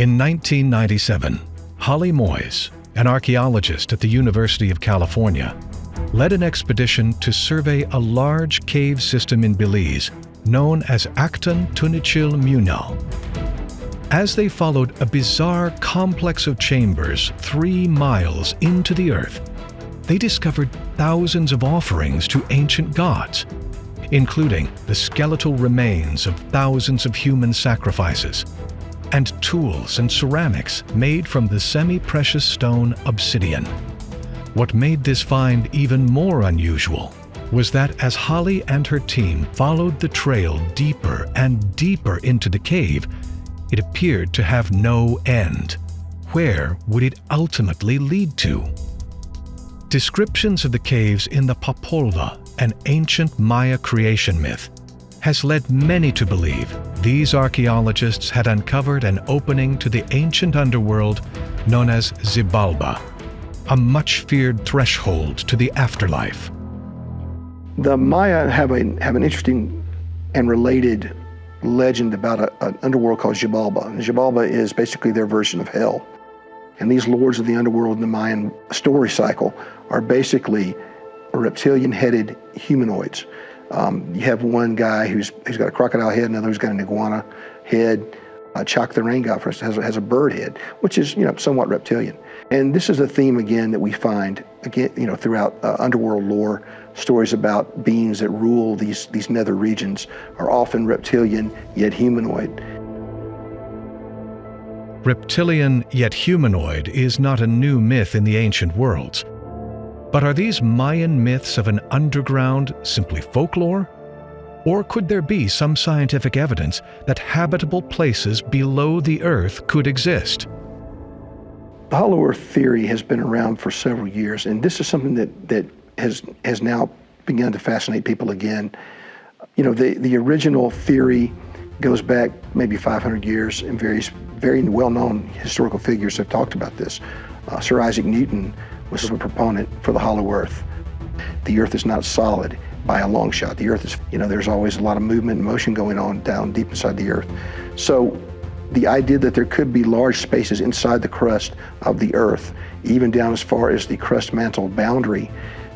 In 1997, Holly Moyes, an archaeologist at the University of California, led an expedition to survey a large cave system in Belize known as Acton Tunichil Munal. As they followed a bizarre complex of chambers 3 miles into the earth, they discovered thousands of offerings to ancient gods, including the skeletal remains of thousands of human sacrifices, and tools and ceramics made from the semi-precious stone obsidian. What made this find even more unusual was that as Holly and her team followed the trail deeper and deeper into the cave, it appeared to have no end. Where would it ultimately lead to? Descriptions of the caves in the Popolva, an ancient Maya creation myth, has led many to believe these archaeologists had uncovered an opening to the ancient underworld known as Xibalba, a much-feared threshold to the afterlife. The Maya have an interesting and related legend about an underworld called Xibalba. And Xibalba is basically their version of hell. And these lords of the underworld in the Mayan story cycle are basically reptilian-headed humanoids. You have one guy who's got a crocodile head, another who's got an iguana head. Chak the rain god, for instance, has a bird head, which is somewhat reptilian. And this is a theme again that we find again throughout underworld lore. Stories about beings that rule these nether regions are often reptilian yet humanoid. Reptilian yet humanoid is not a new myth in the ancient worlds. But are these Mayan myths of an underground simply folklore? Or could there be some scientific evidence that habitable places below the Earth could exist? The hollow Earth theory has been around for several years, and this is something that has now begun to fascinate people again. The original theory goes back maybe 500 years, and various very well-known historical figures have talked about this. Sir Isaac Newton was a proponent for the hollow Earth. The Earth is not solid by a long shot. The Earth is, there's always a lot of movement and motion going on down deep inside the Earth. So the idea that there could be large spaces inside the crust of the Earth, even down as far as the crust-mantle boundary,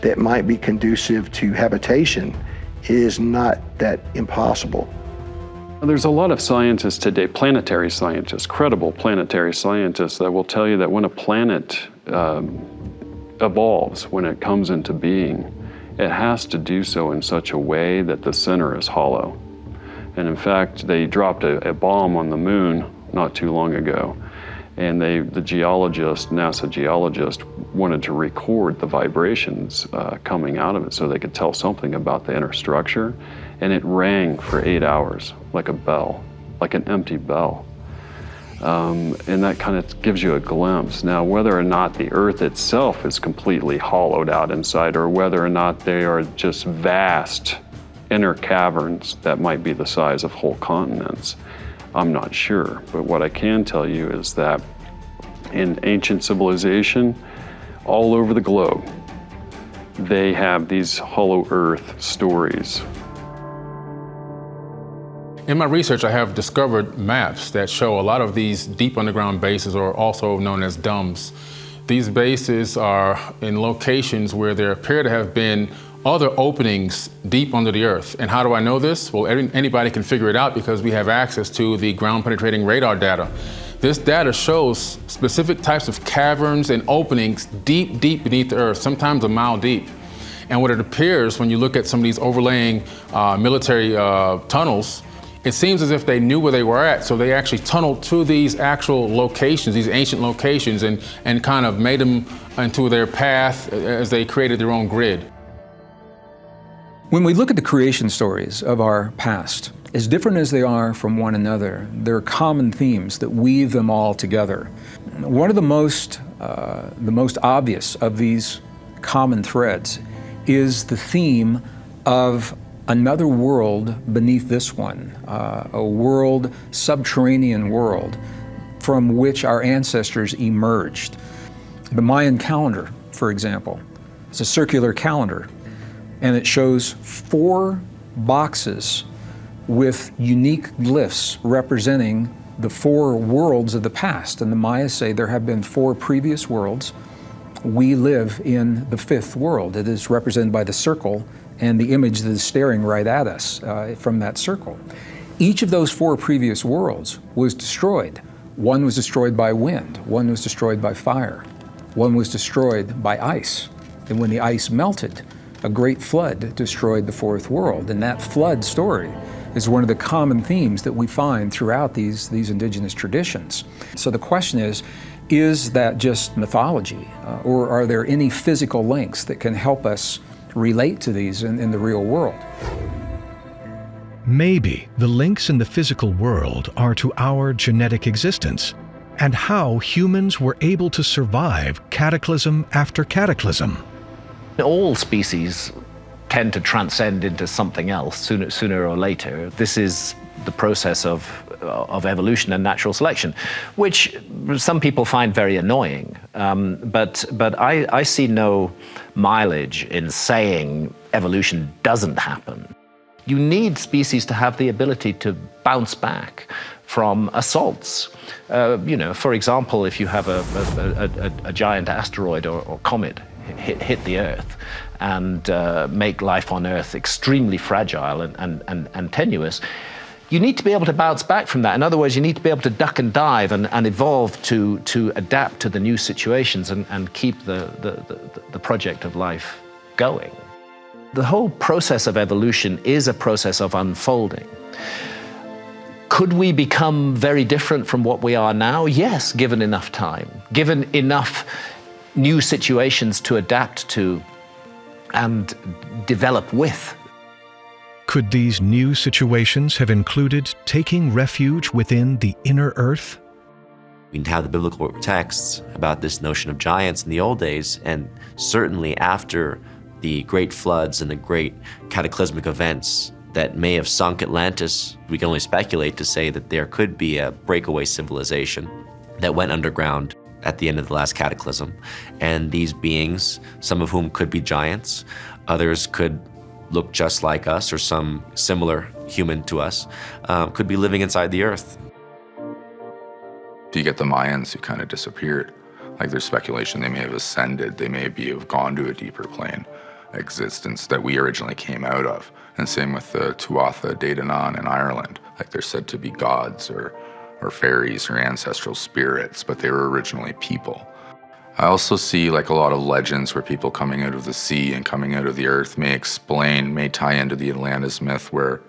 that might be conducive to habitation is not that impossible. There's a lot of scientists today, planetary scientists, credible planetary scientists, that will tell you that when a planet evolves, when it comes into being, it has to do so in such a way that the center is hollow. And in fact, they dropped a bomb on the moon not too long ago, and the geologist, NASA geologist, wanted to record the vibrations coming out of it so they could tell something about the inner structure, and it rang for 8 hours like a bell, like an empty bell. And that kind of gives you a glimpse. Now, whether or not the Earth itself is completely hollowed out inside, or whether or not they are just vast inner caverns that might be the size of whole continents, I'm not sure. But what I can tell you is that in ancient civilization, all over the globe, they have these hollow Earth stories. In my research, I have discovered maps that show a lot of these deep underground bases, or also known as dumps. These bases are in locations where there appear to have been other openings deep under the earth. And how do I know this? Well, anybody can figure it out because we have access to the ground-penetrating radar data. This data shows specific types of caverns and openings deep, deep beneath the earth, sometimes a mile deep. And what it appears when you look at some of these overlaying military tunnels, it seems as if they knew where they were at, so they actually tunneled to these actual locations, these ancient locations, and kind of made them into their path as they created their own grid. When we look at the creation stories of our past, as different as they are from one another, there are common themes that weave them all together. One of the most obvious of these common threads is the theme of another world beneath this one, a world, subterranean world, from which our ancestors emerged. The Mayan calendar, for example, is a circular calendar, and it shows 4 boxes with unique glyphs representing the four worlds of the past. And the Mayas say there have been four previous worlds. We live in the fifth world. It is represented by the circle and the image that is staring right at us from that circle. Each of those four previous worlds was destroyed. One was destroyed by wind, one was destroyed by fire, one was destroyed by ice. And when the ice melted, a great flood destroyed the fourth world. And that flood story is one of the common themes that we find throughout these indigenous traditions. So the question is that just mythology, or are there any physical links that can help us relate to these in the real world? Maybe the links in the physical world are to our genetic existence and how humans were able to survive cataclysm after cataclysm. All species tend to transcend into something else sooner or later. This is the process of evolution and natural selection, which some people find very annoying. But I see no mileage in saying evolution doesn't happen. You need species to have the ability to bounce back from assaults. For example, if you have a giant asteroid or comet hit the Earth and make life on Earth extremely fragile and tenuous, you need to be able to bounce back from that. In other words, you need to be able to duck and dive and evolve to adapt to the new situations and keep the project of life going. The whole process of evolution is a process of unfolding. Could we become very different from what we are now? Yes, given enough time, given enough new situations to adapt to and develop with. Could these new situations have included taking refuge within the inner earth? We have the biblical texts about this notion of giants in the old days, and certainly after the great floods and the great cataclysmic events that may have sunk Atlantis, we can only speculate to say that there could be a breakaway civilization that went underground at the end of the last cataclysm. And these beings, some of whom could be giants, others could look just like us or some similar human to us, could be living inside the earth. You get the Mayans who kind of disappeared. Like there's speculation they may have ascended, they may have gone to a deeper plane existence that we originally came out of. And same with the Tuatha De Danann in Ireland. Like they're said to be gods or fairies or ancestral spirits, but they were originally people. I also see like a lot of legends where people coming out of the sea and coming out of the earth may tie into the Atlantis myth where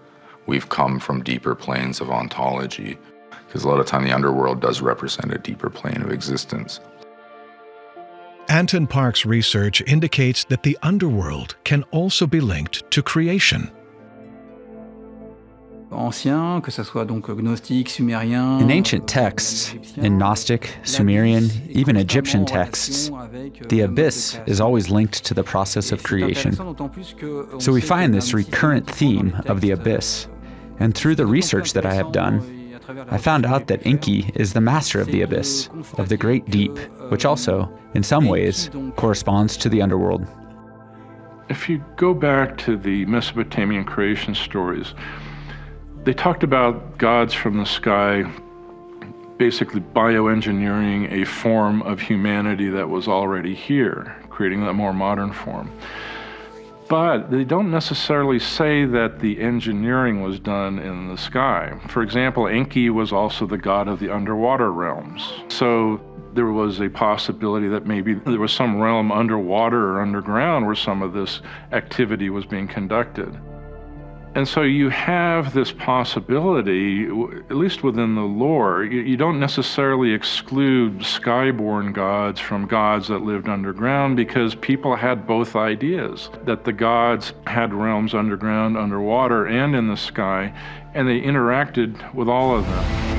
we've come from deeper planes of ontology. Because a lot of time the underworld does represent a deeper plane of existence. Anton Park's research indicates that the underworld can also be linked to creation. In ancient texts, in Gnostic, Sumerian, even Egyptian texts, the abyss is always linked to the process of creation. So we find this recurrent theme of the abyss. And through the research that I have done, I found out that Enki is the master of the abyss, of the great deep, which also, in some ways, corresponds to the underworld. If you go back to the Mesopotamian creation stories, they talked about gods from the sky basically bioengineering a form of humanity that was already here, creating a more modern form. But they don't necessarily say that the engineering was done in the sky. For example, Enki was also the god of the underwater realms. So there was a possibility that maybe there was some realm underwater or underground where some of this activity was being conducted. And so you have this possibility, at least within the lore, you don't necessarily exclude skyborn gods from gods that lived underground because people had both ideas, that the gods had realms underground, underwater, and in the sky, and they interacted with all of them.